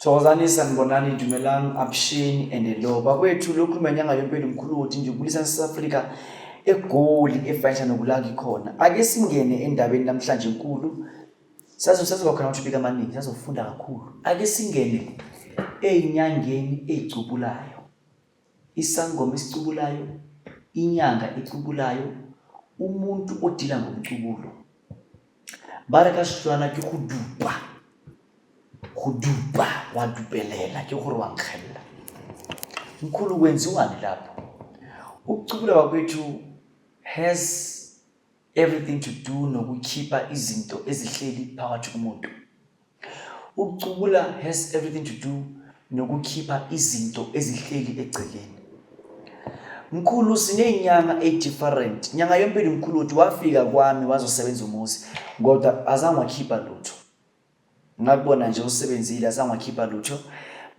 Thokozani sanibonani Dumelang Absheni and lo bakwethu lokhu manyanga yempela umkhulu wothi nje ukubulisa South Africa egoli efashion nokulanga ikhona ake singene endabeni namhlanje enkulu sazoba khona uthubika amaningi sazofunda kakhulu ake singene einyangeni eziQubulayo Izangoma eziQubulayo inyanga eziQubulayo umuntu odila ngomcubulo baraka shlwana ke Kudupa wadupelela ke gore wa nkhella mkhulu kwenziwani lapho ukucubula kwakwethu has everything to do nokukhipha izinto ezihleli phakathi kumuntu ukucubula has everything to do nokukhipha izinto ezihleli egceleni mkhulu sinenyanga different nyanga yempela mkhulu uthi wafika kwami wazosebenza umuzi ngoba azange wakhipha lutho ngakubona nje usebenzile azange wakhipha lutho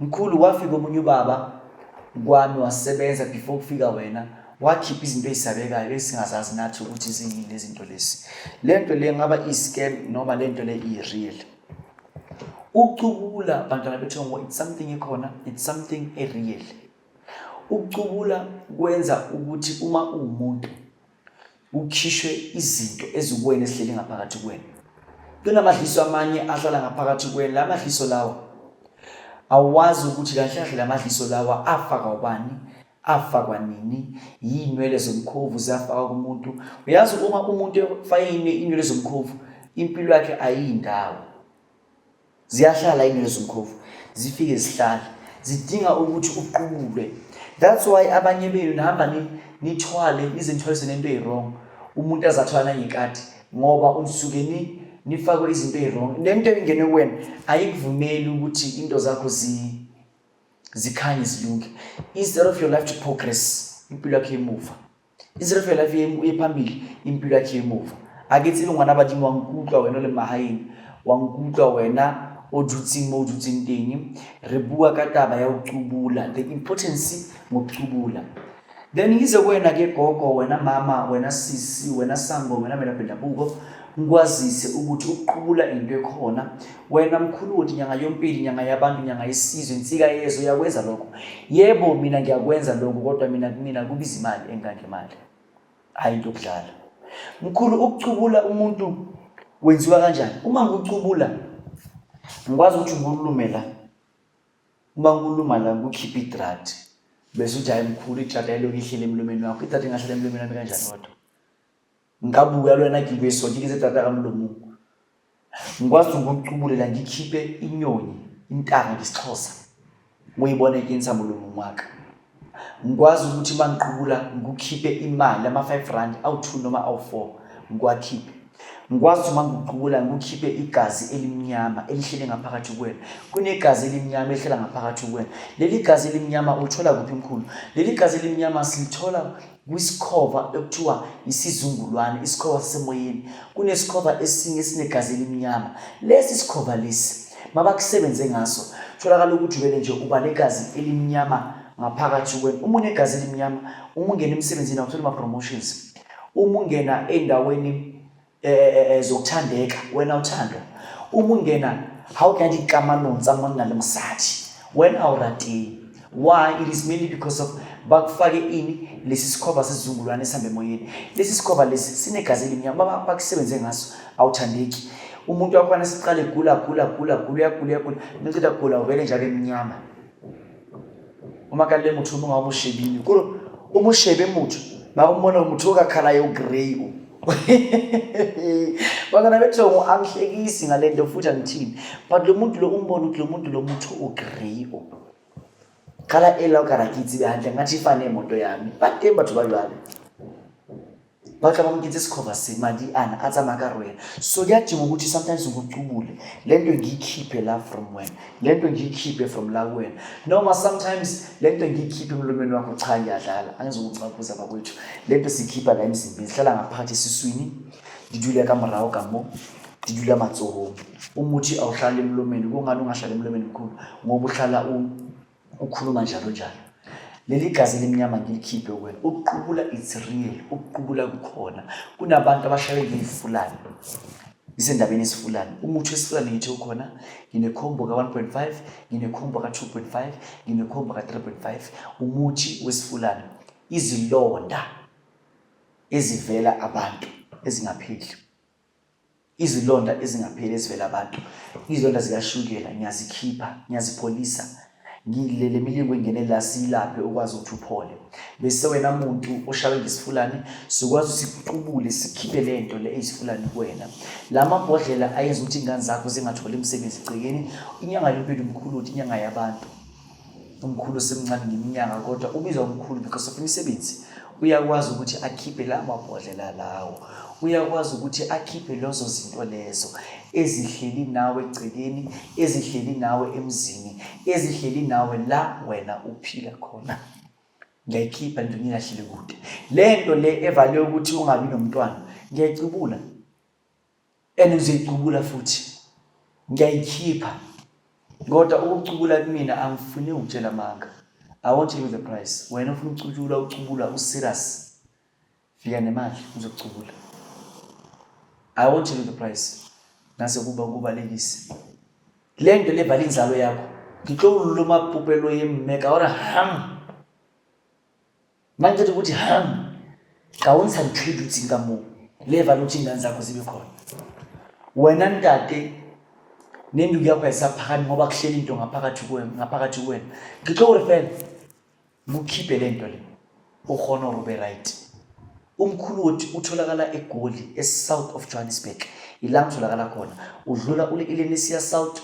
mkhulu wafika omunye ubaba kwami wasebenza before kufika wena wakhipha izinto ezisabekayo esingazazi nathi ukuthi izini lezi zinto lezi lento le ngaba scam noma lento le real ukucubula bantwana bethu ngo it's something ekhona it's something real ukucubula kwenza ukuthi uma umuntu ukhishwe izinto ezikuwena esihleli ngaphakathi kuwena kunamadliso amanye ahlala ngaphakathi kuwena la madliso lawa awazi ukuthi kahle la madliso lawa afaka ubani afakwa nini yinwele zomkhovu zafaka kumuntu uyazi uma umuntu efayine inwele zomkhovu impilo yakhe ayindawo ziyahlala inwele zomkhovu zifike zihlala zidinga ukuthi uqubule that's why abanye benu nihamba nithwale izintwalise nento ezwrong umuntu azathwala ngekati ngoba unsuke nifakwe izinto ezwrong lento engene kuwena ayikuvumeli ukuthi into zakho zikhanye zilunge instead of your life to progress impilo yakhe emuva instead of your life ephambili impilo yakhe emuva akethi ungwana abadimi wangikutlwa wena le mahayini wangikutlwa wena odutsing tengi re bua ka taba ya ucubula the importance ngokucubula then ngize wena ke gogo wena mama wena sisi wena sango wena mina bendabuko ngikwazise ukuthi ukuqubula into ekhona wena mkhulu uthi nyanga yompili nyanga yabantu nyanga yesizwe insika yezo yakwenza lokho yebo mina ngiyakwenza lokho kodwa mina kubiza imali engangemali hayi into okudlala mkhulu ukucubula umuntu wenziwa kanjani uma ngikucubula ngikwazi ukuthi ngulumela uma nguluma la ngikukhipha idrad bese uthi hayi mkhulu idrad ayilokhu ihlele emlomeni wakho idrad ingahlele emlomeni wami kanjani kodwa ngabuya lwena gibeso ngikise tata kamlomo ngikwazi ukucubulela ngikhiphe inyoni intanga ngesixhosa uyibone ke insamulumo mwaka ngikwazi ukuthi mangiqubula ngikukhiphe imali ama 5 rand awu2 noma awu4 ngikwakhiphe ngikwazi uma ngikuqubula ngikukhiphe igazi elimnyama elihlele ngaphakathi kuwena kunegazi elimnyama ehlela ngaphakathi kuwena leli gazi elimnyama uthola kuphi mkhulu leli gazi elimnyama silithola kwisikhova ekuthiwa isizungulwane isikhova semoyeni kunesikhova esinye sinegazi elimnyama lesi sikhova lesi mabakusebenze ngaso tholakala ukuthi vele nje uba negazi elimnyama ngaphakathi kuwena uma unegazi elimnyama uma ungena emsebenzini awuthola ama promotions uma ungena endaweni zokuthandeka wena uthandwa uma ungena how can you come anonsa ngalomsathi wena awurati why it is mainly because of bakufake ini lesi sikhova sezungulwane esambe emoyeni lesi sikhova lesi sinegazi elimnyama bakusebenze ngaso awuthandeki umuntu wakhona siqale gula nicida gula uvele njalo eminyama uma kale muthu ungamushebini kulo umushebe muthu bakumbona umuthu okakhalayo ugrey bakana bethu angihlekisi ngalento futhi angithini but lo muntu lo umbona ukuthi lo muntu lo muthu ugrey kala ela ukarakitsi behandle ngathi ifane emoto yami batemba batho balwala bakha bamkitse isikhova semali ana atsamaka rwena so kuyadinga ukuthi sometimes ngikucubule lento ngiyikhiphe la from wena lento ngiyikhiphe from la wena noma sometimes lento ngiyikhiphe emlomeni wakho cha ngiyadlala angizokucaphuza bakwethu lento sikhipha la emzimbeni sihlala ngaphakathi esiswini didule kamrawo kamo didule matsoho umuthi awuhlala emlomeni kungani ungahlala emlomeni mkhulu ngoba uhlala ukhuluma njalo leli gazi elimnyama ngilikhiphe kuwena ukuqubula it's real ukuqubula kukhona kunabantu abashaye ngifulani isendabeni esifulani. Umuthi wesifulani ngithi ukhona, nginekhombo ka1.5, nginekhombo ka2.5, nginekhombo ka3.5. Umuthi wesifulani, izilonda ezivela abantu ezingapheli. Izilonda ezingapheli ezivela abantu, izilonda zikashukela ngiyazikhipha, ngiyazipholisa. Ngilele milingo ingene la silaphe ukwazi ukuthi uphole. Bese wena muntu oshawe ngesifulani sikwazi ukuqubule sikhiphe lento le eyisifulani kuwena. Lamabhodlela ayenza ukuthi ingane zakho zingatholi imisebenzi egcekeni. Inyanga yempilo umkhulu uthi inyanga yabantu. Umkhulu semncane ngeminyaka kodwa ubizwa umkhulu because of imisebenzi. Uyakwazi ukuthi akhiphe la mabhodlela lawo. Uyakwazi ukuthi akhiphe lozo zinto lezo ezihleli nawe egcekeni, ezihleli nawe emzini, ezihleli nawe la wena uphila khona. Ngiyayikhipha into ngilahlile kude. Lento le evale ukuthi ungabi nomntwana, ngiyayicubula. Ngizoyicubula futhi. Ngiyayikhipha. Kodwa ukucubula kumina angifuni ukutshela amanga. I won't tell you the price. Wena ufuna ucubula userious. Fika nemali uzokucubula. I won't tell you the price. Nase kubalekisi. Lento levale inzalo yakho. Ngixolula mapupelo yemmeka ora ham. Manje ukuthi ham. Kawunsa ngitribute ngamo. Levale ukuthi ingane zakho zibe khona. Wena ntate nenduku yakho ayisaphakani ngoba kuhleli into ngaphakathi kuwena. Ngixolula fela. Mukhiphe lento le. Ukhona ube right. Umkhulu wethu utholakala eGoli, eSouth of Johannesburg. Ila utholakala khona. Udlula ule Ilenesia South,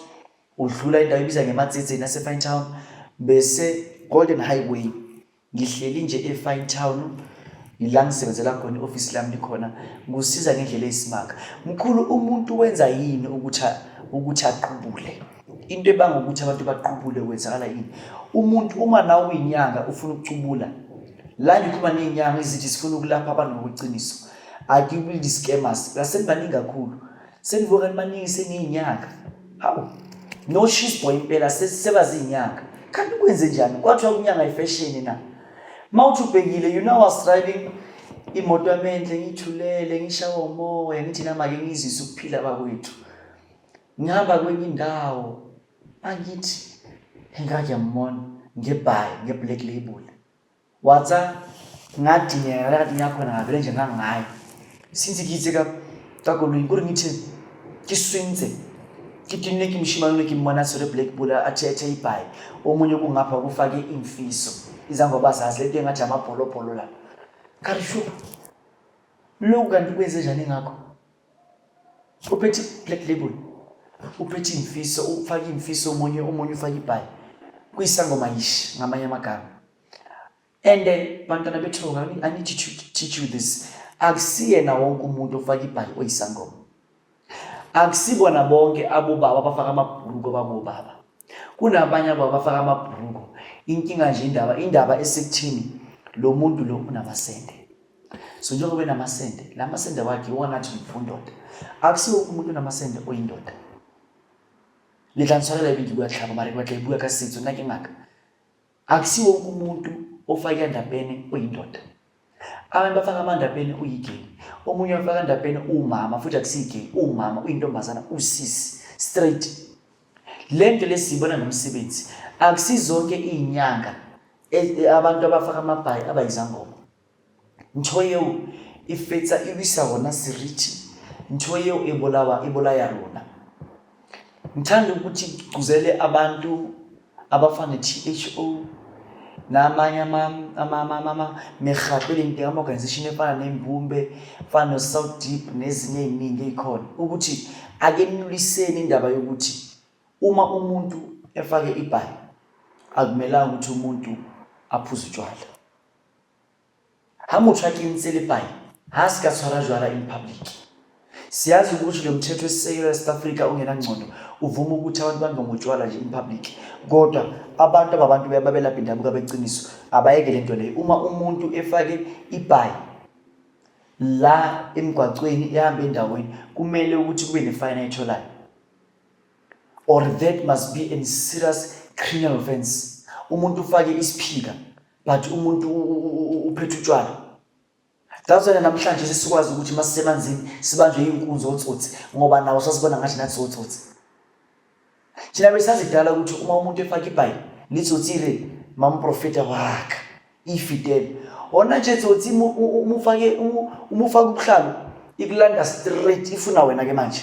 udlula indawo ibiza ngematsetse naseFine Town, bese Golden Highway. Ngihleli nje eFine Town, ila ngisebenzela khona ioffice lami likhona. Ngusiza ngendlela eyisimanga. Mkhulu umuntu wenza yini ukuthi aqubule? Into ebanga ukuthi abantu baqubule kwenzakala yini? Umuntu uma nawe uyinyanga ufuna ukucubula. La ngikhuma nezinyanga ezithi sifuna ukulapha abantu ngokuqiniso. Akubi di scammers. Basebaningi kakhulu. Senivuka maningi seniyinyanga. Hawu. No she's boy impela sebazinyanga. Kanti kwenze njani? Kwathiwa unyanga ifashion na. Mawuthi ubhekile, you know I was driving imoto yamenhle ngithulele ngishawa umoya ngithi namake ngizisa ukuphila bakwethu. Ngihamba kwenye indawo. Angithi engake yambona ngeblack label. Watsa ngathi ngathi ngiyakhona ngavele nje ngangayo. Since kithi kakolo inkuru ngithi kiswinze. Kithi niki mshimano niki mbona sore black bull athethe ibhayi. Omunye kungapha kufake imfiso. Izangoma zazi lento engathi amabholo la. Karisho. Lo kanti kwenze njani ngakho? Uphethe black label. Uphethe imfiso, ufake imfiso omunye ufake ibhayi. Kuyisangoma yish ngamanye amagama. And bantwana bethoka, I need to teach you this. Akusiyena wonke umuntu ofaka ibhayi oyisangoma. Akusibona bonke abobaba abafaka amabhuruko babobaba. Kunabanye abafaka amabhuruko. Inkinga nje indaba esekuthini lo muntu lo unamasende. So njengoba enamasende, la masende wakhe wona athi umfundoda. Akusiwo umuntu unamasende oyindoda. Lidlaniswa la ibintu kuyahlaba mari kwayibuka kasitho nake ngaka. Akusiwo umuntu ofaka indabeni oyindoda. Abantu bafaka amandabeni uyigeni. Omunye ufaka indabeni umama futhi akusigeni, umama uyintombazana usisi straight. Lento lesibona nomsebenzi. Akusizonke izinyanga abantu abafaka amabhayi abayizangoma. Nthoyo ifetsa ibisa wona sirithi. Nthoyo ebolaya rona. Ngithanda ukuthi kuzele abantu abafana THO namanye ama mekhapele into ama organization efana neMbumbe, fana South Deep nezinye eziningi ezikhona ukuthi ake niluliseni indaba yokuthi uma umuntu efake ibhayi akumelanga ukuthi umuntu aphuze utshwala. Hamuthaki insele ibhayi hasika thwala jwala in public. Siyazi ukuthi lo mthetho esisekelo eSouth Africa ungenangcono uvuma ukuthi abantu bangomutshwala nje in public. Kodwa abantu ababantu babelapha indabuka beqiniso abayeke lento leyo. Uma umuntu efake ibhayi la emgwaqweni ehamba endaweni kumele ukuthi kube nefine etholayo. Or that must be a serious criminal offense. Umuntu ufake isiphika but umuntu uphethe utshwala. That's why namhlanje sesikwazi ukuthi masisemanzini sibanjwe inkunzi otsotsi ngoba nawo sasibona ngathi nathi sotsotsi. Thina besazidala ukuthi uma umuntu efaka ibhayi litsotsire mamprofeta wakhe ifidele. Ona nje tsotsi umufake ubuhlalo ikulanda straight ifuna wena ke manje.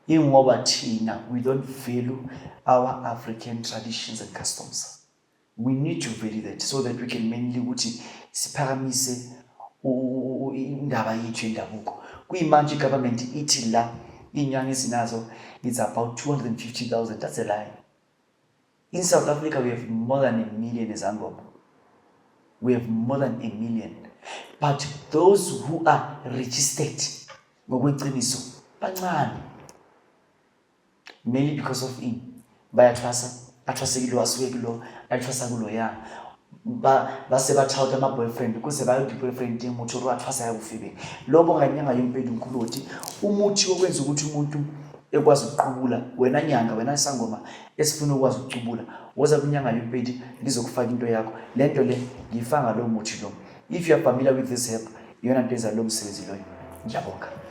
Ingoba thina we don't value our African traditions and customs. We need to value that so that we can mainly ukuthi siphakamise indaba yethu yendabuko. Kuyimanje government ithi la inyanga ezinazo it's about 250,000. That's a lie. In South Africa we have more than 1 million Izangoma. We have more than 1 million. But those who are registered ngokweqiniso bancane. Mainly because of bayathwasekile wasuke kulo athwasa kulo ya base bathawuta ama boyfriend because bayo boyfriend umuntu owathwasa yakufike lobo nganyanga yempela uNkuloti umuthi okwenza ukuthi umuntu ekwazi ukuqubula wena nyanga wena Izangoma esifuna ukwazi ukucubula woza kunyanga yempela lizokufaka into yakho lento le ngifanga lo muthi lo. If you are familiar with this help yona into eza lo msebenzi loyo. Ngiyabonga.